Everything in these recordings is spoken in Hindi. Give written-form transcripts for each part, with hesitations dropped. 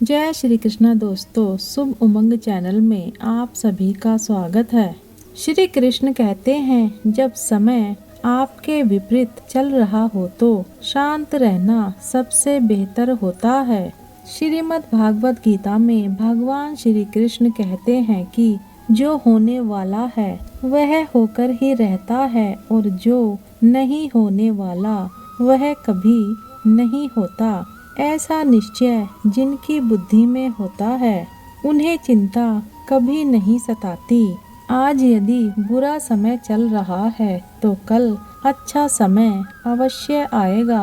जय श्री कृष्णा दोस्तों, शुभ उमंग चैनल में आप सभी का स्वागत है। श्री कृष्ण कहते हैं, जब समय आपके विपरीत चल रहा हो तो शांत रहना सबसे बेहतर होता है। श्रीमद् भागवत गीता में भगवान श्री कृष्ण कहते हैं कि जो होने वाला है वह होकर ही रहता है और जो नहीं होने वाला वह कभी नहीं होता। ऐसा निश्चय जिनकी बुद्धि में होता है उन्हें चिंता कभी नहीं सताती। आज यदि बुरा समय चल रहा है तो कल अच्छा समय अवश्य आएगा।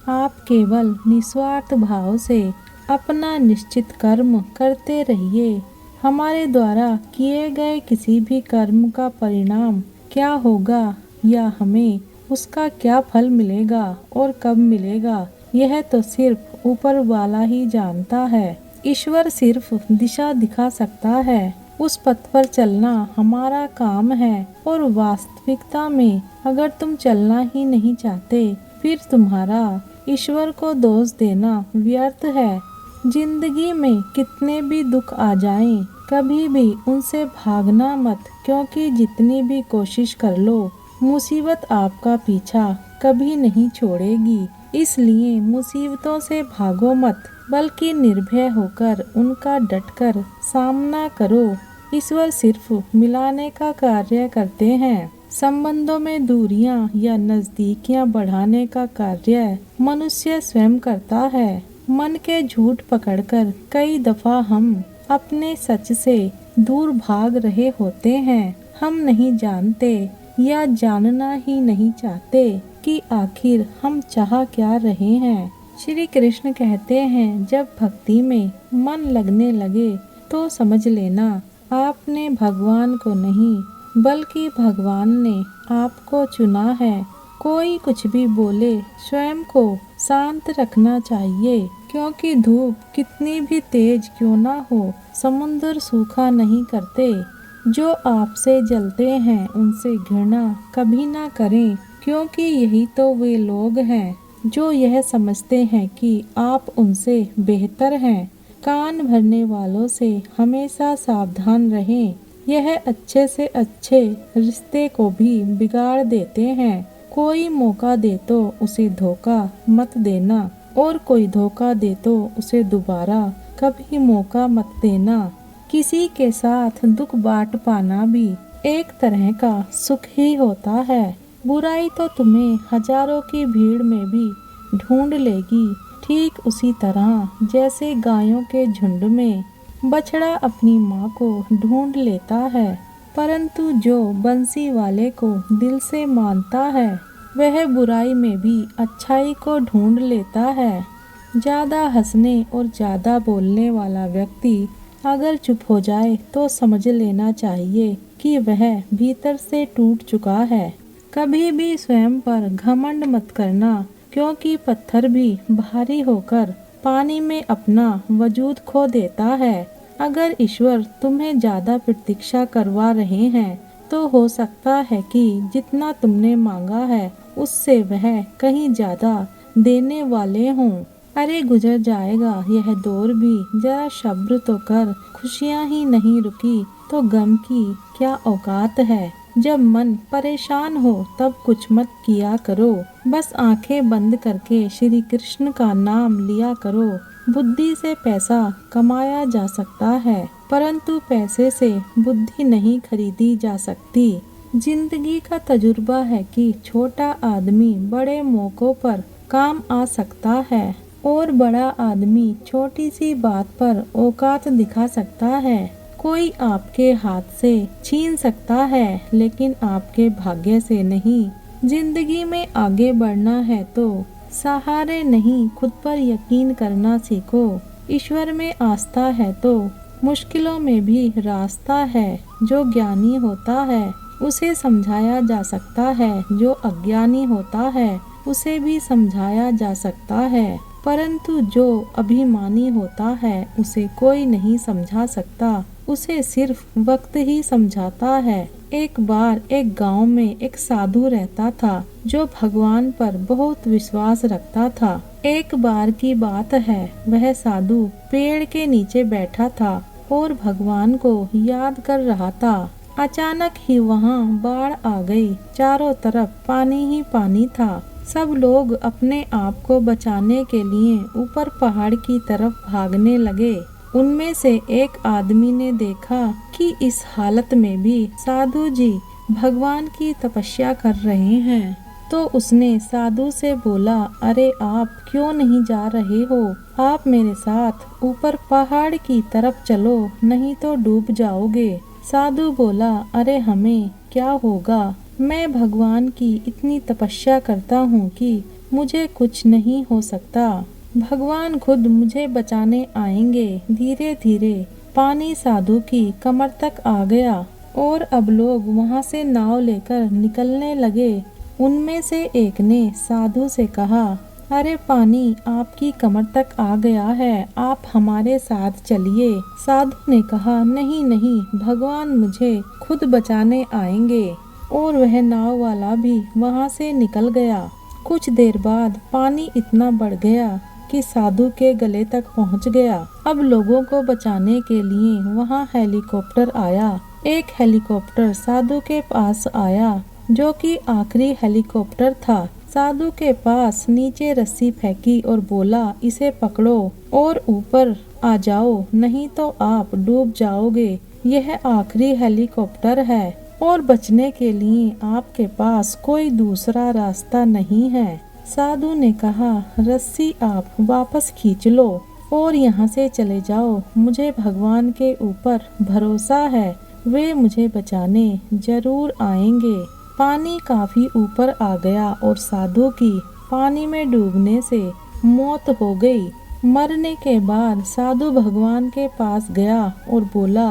आप केवल निस्वार्थ भाव से अपना निश्चित कर्म करते रहिए। हमारे द्वारा किए गए किसी भी कर्म का परिणाम क्या होगा या हमें उसका क्या फल मिलेगा और कब मिलेगा, यह तो सिर्फ ऊपर वाला ही जानता है। ईश्वर सिर्फ दिशा दिखा सकता है, उस पथ पर चलना हमारा काम है। और वास्तविकता में अगर तुम चलना ही नहीं चाहते फिर तुम्हारा ईश्वर को दोष देना व्यर्थ है। जिंदगी में कितने भी दुख आ जाएं, कभी भी उनसे भागना मत, क्योंकि जितनी भी कोशिश कर लो मुसीबत आपका पीछा कभी नहीं छोड़ेगी। इसलिए मुसीबतों से भागो मत, बल्कि निर्भय होकर उनका डटकर सामना करो। ईश्वर सिर्फ मिलाने का कार्य करते हैं। संबंधों में दूरियां या नजदीकियां बढ़ाने का कार्य मनुष्य स्वयं करता है। मन के झूठ पकड़कर कई दफा हम अपने सच से दूर भाग रहे होते हैं। हम नहीं जानते या जानना ही नहीं चाहते कि आखिर हम चाह क्या रहे हैं। श्री कृष्ण कहते हैं, जब भक्ति में मन लगने लगे तो समझ लेना आपने भगवान को नहीं बल्कि भगवान ने आपको चुना है। कोई कुछ भी बोले स्वयं को शांत रखना चाहिए, क्योंकि धूप कितनी भी तेज क्यों ना हो समुद्र सूखा नहीं करते। जो आपसे जलते हैं उनसे घृणा कभी ना करें, क्योंकि यही तो वे लोग हैं जो यह समझते हैं कि आप उनसे बेहतर हैं। कान भरने वालों से हमेशा सावधान रहें, यह अच्छे से अच्छे रिश्ते को भी बिगाड़ देते हैं। कोई मौका दे तो उसे धोखा मत देना, और कोई धोखा दे तो उसे दोबारा कभी मौका मत देना। किसी के साथ दुख बांट पाना भी एक तरह का सुख ही होता है। बुराई तो तुम्हें हजारों की भीड़ में भी ढूंढ लेगी, ठीक उसी तरह जैसे गायों के झुंड में बछड़ा अपनी माँ को ढूंढ लेता है। परंतु जो बंसी वाले को दिल से मानता है वह बुराई में भी अच्छाई को ढूंढ लेता है। ज्यादा हंसने और ज्यादा बोलने वाला व्यक्ति अगर चुप हो जाए तो समझ लेना चाहिए कि वह भीतर से टूट चुका है। कभी भी स्वयं पर घमंड मत करना, क्योंकि पत्थर भी भारी होकर पानी में अपना वजूद खो देता है। अगर ईश्वर तुम्हें ज्यादा प्रतीक्षा करवा रहे हैं तो हो सकता है कि जितना तुमने मांगा है उससे वह कहीं ज्यादा देने वाले हों। अरे गुजर जाएगा यह दौर भी, जरा सब्र तो कर। खुशियाँ ही नहीं रुकी तो गम की क्या औकात है। जब मन परेशान हो तब कुछ मत किया करो, बस आंखें बंद करके श्री कृष्ण का नाम लिया करो। बुद्धि से पैसा कमाया जा सकता है, परंतु पैसे से बुद्धि नहीं खरीदी जा सकती। जिंदगी का तजुर्बा है कि छोटा आदमी बड़े मौकों पर काम आ सकता है और बड़ा आदमी छोटी सी बात पर औकात दिखा सकता है। कोई आपके हाथ से छीन सकता है लेकिन आपके भाग्य से नहीं। जिंदगी में आगे बढ़ना है तो सहारे नहीं खुद पर यकीन करना सीखो। ईश्वर में आस्था है तो मुश्किलों में भी रास्ता है। जो ज्ञानी होता है उसे समझाया जा सकता है, जो अज्ञानी होता है उसे भी समझाया जा सकता है, परंतु जो अभिमानी होता है उसे कोई नहीं समझा सकता, उसे सिर्फ वक्त ही समझाता है। एक बार एक गांव में एक साधु रहता था जो भगवान पर बहुत विश्वास रखता था। एक बार की बात है, वह साधु पेड़ के नीचे बैठा था और भगवान को याद कर रहा था। अचानक ही वहाँ बाढ़ आ गई। चारों तरफ पानी ही पानी था। सब लोग अपने आप को बचाने के लिए ऊपर पहाड़ की तरफ भागने लगे। उनमें से एक आदमी ने देखा कि इस हालत में भी साधु जी भगवान की तपस्या कर रहे हैं, तो उसने साधु से बोला, अरे आप क्यों नहीं जा रहे हो? आप मेरे साथ ऊपर पहाड़ की तरफ चलो, नहीं तो डूब जाओगे। साधु बोला, अरे हमें क्या होगा? मैं भगवान की इतनी तपस्या करता हूँ कि मुझे कुछ नहीं हो सकता। भगवान खुद मुझे बचाने आएंगे। धीरे धीरे पानी साधु की कमर तक आ गया और अब लोग वहाँ से नाव लेकर निकलने लगे। उनमें से एक ने साधु से कहा, अरे पानी आपकी कमर तक आ गया है, आप हमारे साथ चलिए। साधु ने कहा, नहीं नहीं, भगवान मुझे खुद बचाने आएंगे। और वह नाव वाला भी वहाँ से निकल गया। कुछ देर बाद पानी इतना बढ़ गया कि साधु के गले तक पहुँच गया। अब लोगों को बचाने के लिए वहाँ हेलीकॉप्टर आया। एक हेलीकॉप्टर साधु के पास आया, जो कि आखिरी हेलीकॉप्टर था। साधु के पास नीचे रस्सी फेंकी और बोला, इसे पकड़ो और ऊपर आ जाओ, नहीं तो आप डूब जाओगे। यह आखिरी हेलीकॉप्टर है और बचने के लिए आपके पास कोई दूसरा रास्ता नहीं है। साधु ने कहा, रस्सी आप वापस खींच लो और यहाँ से चले जाओ। मुझे भगवान के ऊपर भरोसा है, वे मुझे बचाने जरूर आएंगे। पानी काफी ऊपर आ गया और साधु की पानी में डूबने से मौत हो गई। मरने के बाद साधु भगवान के पास गया और बोला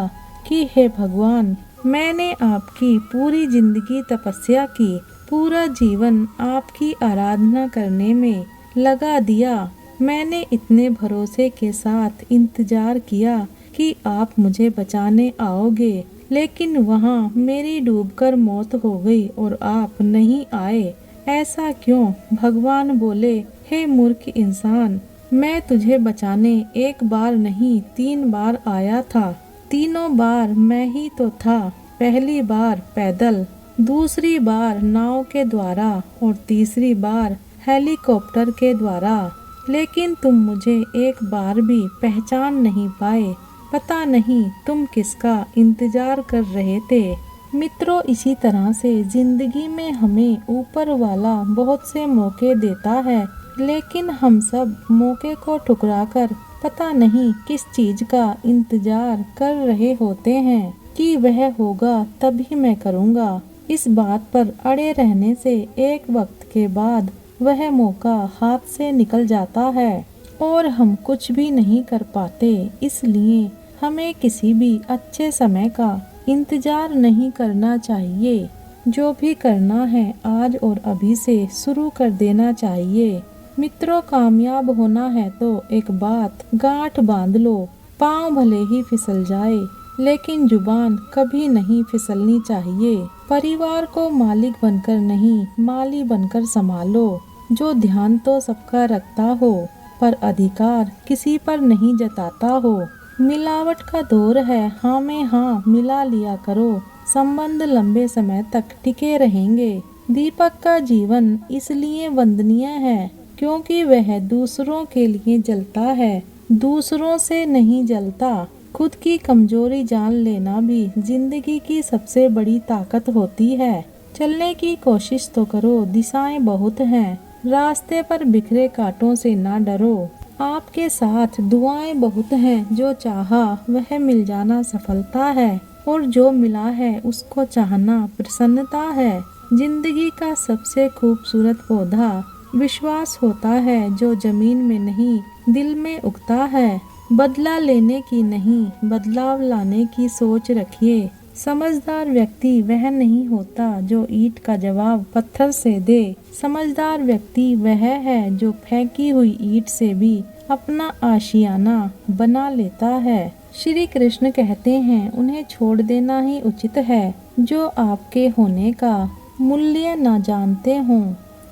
कि हे भगवान, मैंने आपकी पूरी जिंदगी तपस्या की, पूरा जीवन आपकी आराधना करने में लगा दिया। मैंने इतने भरोसे के साथ इंतजार किया कि आप मुझे बचाने आओगे, लेकिन वहाँ मेरी डूबकर मौत हो गई और आप नहीं आए। ऐसा क्यों? भगवान बोले, हे मूर्ख इंसान, मैं तुझे बचाने एक बार नहीं 3 बार आया था। तीनों बार मैं ही तो था। पहली बार पैदल, दूसरी बार नाव के द्वारा और तीसरी बार हेलीकॉप्टर के द्वारा, लेकिन तुम मुझे एक बार भी पहचान नहीं पाए। पता नहीं तुम किसका इंतजार कर रहे थे। मित्रों, इसी तरह से जिंदगी में हमें ऊपर वाला बहुत से मौके देता है, लेकिन हम सब मौके को ठुकराकर पता नहीं किस चीज का इंतजार कर रहे होते हैं कि वह होगा तभी मैं करूँगा। इस बात पर अड़े रहने से एक वक्त के बाद वह मौका हाथ से निकल जाता है और हम कुछ भी नहीं कर पाते। इसलिए हमें किसी भी अच्छे समय का इंतजार नहीं करना चाहिए। जो भी करना है आज और अभी से शुरू कर देना चाहिए। मित्रों, कामयाब होना है तो एक बात गांठ बांध लो, पाँव भले ही फिसल जाए लेकिन जुबान कभी नहीं फिसलनी चाहिए। परिवार को मालिक बनकर नहीं, माली बनकर संभालो। जो ध्यान तो सबका रखता हो पर अधिकार किसी पर नहीं जताता हो। मिलावट का दौर है, हाँ में हाँ मिला लिया करो, संबंध लंबे समय तक टिके रहेंगे। दीपक का जीवन इसलिए वंदनीय है क्योंकि वह दूसरों के लिए जलता है, दूसरों से नहीं जलता। खुद की कमजोरी जान लेना भी जिंदगी की सबसे बड़ी ताकत होती है। चलने की कोशिश तो करो, दिशाएं बहुत हैं, रास्ते पर बिखरे कांटों से ना डरो। आपके साथ दुआएं बहुत हैं, जो चाहा वह मिल जाना सफलता है और जो मिला है उसको चाहना प्रसन्नता है। जिंदगी का सबसे खूबसूरत पौधा विश्वास होता है, जो जमीन में नहीं दिल में उगता है। बदला लेने की नहीं, बदलाव लाने की सोच रखिए। समझदार व्यक्ति वह नहीं होता जो ईंट का जवाब पत्थर से दे। समझदार व्यक्ति वह है जो फेंकी हुई ईंट से भी अपना आशियाना बना लेता है। श्री कृष्ण कहते हैं, उन्हें छोड़ देना ही उचित है जो आपके होने का मूल्य न जानते हों।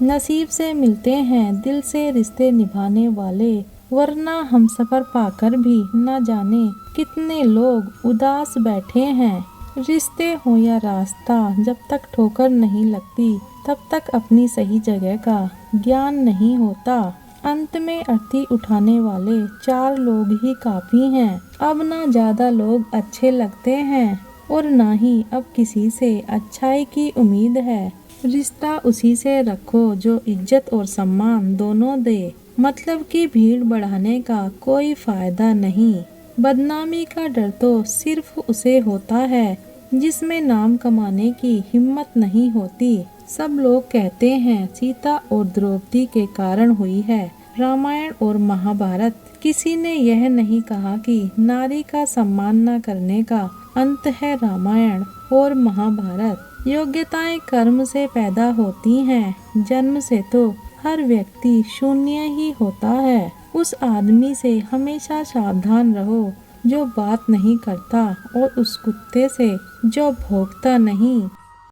नसीब से मिलते हैं दिल से रिश्ते निभाने वाले, वरना हम सफर पाकर भी न जाने कितने लोग उदास बैठे हैं। रिश्ते हो या रास्ता, जब तक ठोकर नहीं लगती तब तक अपनी सही जगह का ज्ञान नहीं होता। अंत में अर्थी उठाने वाले 4 लोग ही काफी हैं। अब ना ज्यादा लोग अच्छे लगते हैं और ना ही अब किसी से अच्छाई की उम्मीद है। रिश्ता उसी से रखो जो इज्जत और सम्मान दोनों दे। मतलब की भीड़ बढ़ाने का कोई फायदा नहीं। बदनामी का डर तो सिर्फ उसे होता है जिसमें नाम कमाने की हिम्मत नहीं होती। सब लोग कहते हैं सीता और द्रौपदी के कारण हुई है रामायण और महाभारत। किसी ने यह नहीं कहा कि नारी का सम्मान न करने का अंत है रामायण और महाभारत। योग्यताएं कर्म से पैदा होती हैं, जन्म से तो हर व्यक्ति शून्य ही होता है। उस आदमी से हमेशा सावधान रहो जो बात नहीं करता और उस कुत्ते से जो भौंकता नहीं।